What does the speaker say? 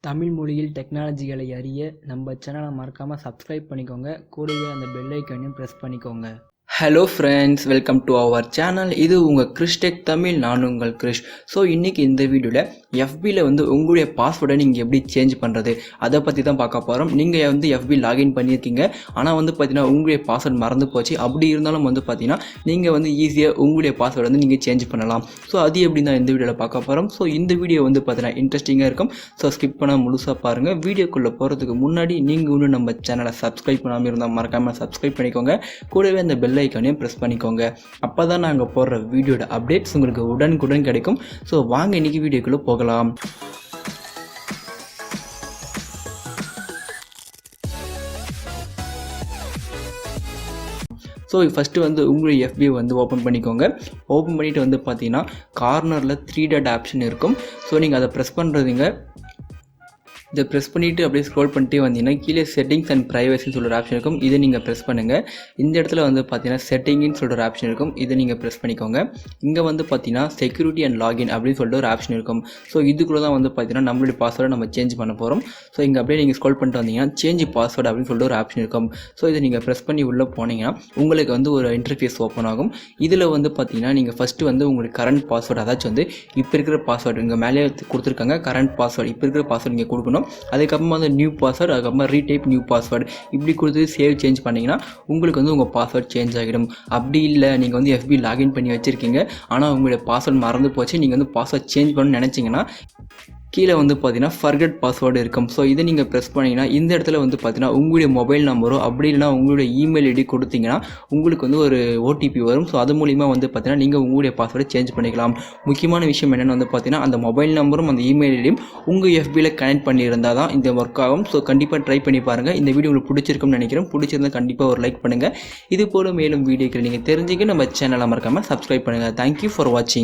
தமிழ் மொழியில் டெக்னாலஜிகளை அறிய நம்ம சேனலை மறக்காமல் சப்ஸ்கிரைப் பண்ணிக்கோங்க. கூடவே அந்த பெல் ஐக்கானையும் ப்ரெஸ் பண்ணிக்கோங்க. Hello friends, welcome to our channel. இது உங்கள் கிறிஷ் டெக் தமிழ். நான் உங்கள் கிறிஷ். ஸோ இன்றைக்கி இந்த வீடியோவில் எஃபியில் உங்களுடைய பாஸ்வேர்டை நீங்கள் எப்படி சேஞ்ச் பண்ணுறது அதை பற்றி தான் பார்க்க போகிறோம். நீங்கள் எஃபி லாகின் பண்ணியிருக்கீங்க, ஆனால் பார்த்தீங்கன்னா உங்களுடைய பாஸ்வேர்டு மறந்து போச்சு. அப்படி இருந்தாலும் பார்த்தீங்கன்னா நீங்கள் ஈஸியாக உங்களுடைய பாஸ்வேர்டை நீங்கள் சேஞ்ச் பண்ணலாம். ஸோ அது எப்படி தான் இந்த வீடியோவில் பார்க்க போகிறோம். ஸோ இந்த வீடியோ பார்த்தீங்கன்னா இன்ட்ரெஸ்டிங்காக இருக்கும். ஸோ ஸ்கிப் பண்ணால் முழுசாக பாருங்கள். வீடியோக்குள்ளே போகிறதுக்கு முன்னாடி நீங்கள் இன்னும் நம்ம சேனலை சப்ஸ்கிரைப் பண்ணாமல் இருந்தால் மறக்காமல் சப்ஸ்கிரைப் பண்ணிக்கோங்க. கூடவே அந்த பெல் ஐக்கானையும் ப்ரெஸ் பண்ணிக்கோங்க. அப்போ தான் நாங்கள் போடுற வீடியோட அப்டேட்ஸ் உங்களுக்கு உடனுக்குடன் கிடைக்கும். ஸோ வாங்க இன்றைக்கி வீடியோக்குள்ளே போகலாம். ஸோ ஃபஸ்ட்டு உங்களுடைய எஃபி ஓப்பன் பண்ணிக்கோங்க. ஓப்பன் பண்ணிவிட்டு பார்த்தீங்கன்னா கார்னரில் 3 டாட் ஆப்ஷன் இருக்கும். ஸோ நீங்கள் அதை ப்ரெஸ் பண்ணுறதுங்க. இதை ப்ரெஸ் பண்ணிவிட்டு அப்படியே ஸ்க்ரோல் பண்ணிட்டே வந்தீங்கன்னா கீழே செட்டிங்ஸ் அண்ட் ப்ரைவசின்னு சொல்கிற ஆப்ஷன் இருக்கும். இதை நீங்கள் ப்ரெஸ் பண்ணுங்கள். இந்த இடத்துல பார்த்தீங்கன்னா செட்டிங்னு சொல்கிற ஆப்ஷன் இருக்கும். இதை நீங்கள் ப்ரெஸ் பண்ணிக்கோங்க. இங்கே பார்த்தீங்கன்னா செக்யூரிட்டி அண்ட் லாகின் அப்படின்னு சொல்லிட்டு ஒரு ஆப்ஷன் இருக்கும். ஸோ இதுக்குள்ளே தான் பார்த்தீங்கன்னா நம்மளுடைய பாஸ்வேர்டை நம்ம சேஞ்ச் பண்ண போகிறோம். ஸோ இங்கே அப்படியே நீங்கள் ஸ்க்ரோல் பண்ணிட்டு வந்தீங்கன்னா சேஞ்ச் பாஸ்வேர்டு அப்படின்னு சொல்லிட்டு ஒரு ஆப்ஷன் இருக்கும். ஸோ இதை நீங்கள் ப்ரெஸ் பண்ணி உள்ளே போனீங்கன்னா உங்களுக்கு ஒரு இன்டர்ஃபேஸ் ஓப்பன் ஆகும். இதில் பார்த்தீங்கன்னா நீங்கள் ஃபஸ்ட்டு உங்களுடைய கரண்ட் பாஸ்வேர்டு, அதாச்சும் இப்போ இருக்கிற பாஸ்வேர்டு இங்கே மேலே கொடுத்துருக்காங்க. கரண்ட் பாஸ்வேர்டு இப்போ இருக்கிற பாஸ்வேர்டு நீங்கள் கொடுக்கணும். அதுக்கப்புறமா நியூ பாஸ்வேர்டு, அதுக்கப்புறமா ரீடைப் நியூ பாஸ்வேர்டு இப்படி கொடுத்து சேவ் சேஞ்ச் பண்ணிங்கன்னா உங்களுக்கு உங்கள் பாஸ்வேர்டு சேஞ்ச் ஆகிடும். அப்படி இல்லை நீங்கள் எஃபி லாகின் பண்ணி வச்சுருக்கீங்க, ஆனால் உங்களுடைய பாஸ்வேர்டு மறந்து போச்சு, நீங்கள் பாஸ்வேர்டு சேஞ்ச் பண்ணணும்னு நினச்சிங்கன்னா கீழே பார்த்தீங்கன்னா ஃபர்கெட் பாஸ்வேர்டு இருக்கும். ஸோ இதை நீங்கள் ப்ரெஸ் பண்ணிங்கன்னா இந்த இடத்துல பார்த்தீங்கன்னா உங்களுடைய மொபைல் நம்பரோ அப்படி இல்லைனா உங்களுடைய இமெயில் ஐடி கொடுத்தீங்கன்னா உங்களுக்கு ஒரு ஓடிபி வரும். ஸோ அது மூலிமா பார்த்தீங்கன்னா நீங்கள் உங்களுடைய பாஸ்வேர்டை சேஞ்ச் பண்ணிக்கலாம். முக்கியமான விஷயம் என்னென்னு பார்த்தீங்கன்னா அந்த மொபைல் நம்பரும் அந்த இமெயில் ஐடியும் உங்கள் எஃபியில் கனெக்ட் பண்ணியிருந்தால் தான் இந்த ஒர்க் ஆகும். ஸோ கண்டிப்பாக ட்ரை பண்ணி பாருங்கள். இந்த வீடியோ உங்களுக்கு பிடிச்சிருக்கும்னு நினைக்கிறேன். பிடிச்சிருந்தால் கண்டிப்பாக ஒரு லைக் பண்ணுங்கள். இது போல மேலும் வீடியோக்கள் நீங்கள் தெரிஞ்சுக்க நம்ம சேனலை மறக்காமல் சப்ஸ்கிரைப் பண்ணுங்கள். தேங்க்யூ ஃபார் வாட்சிங்.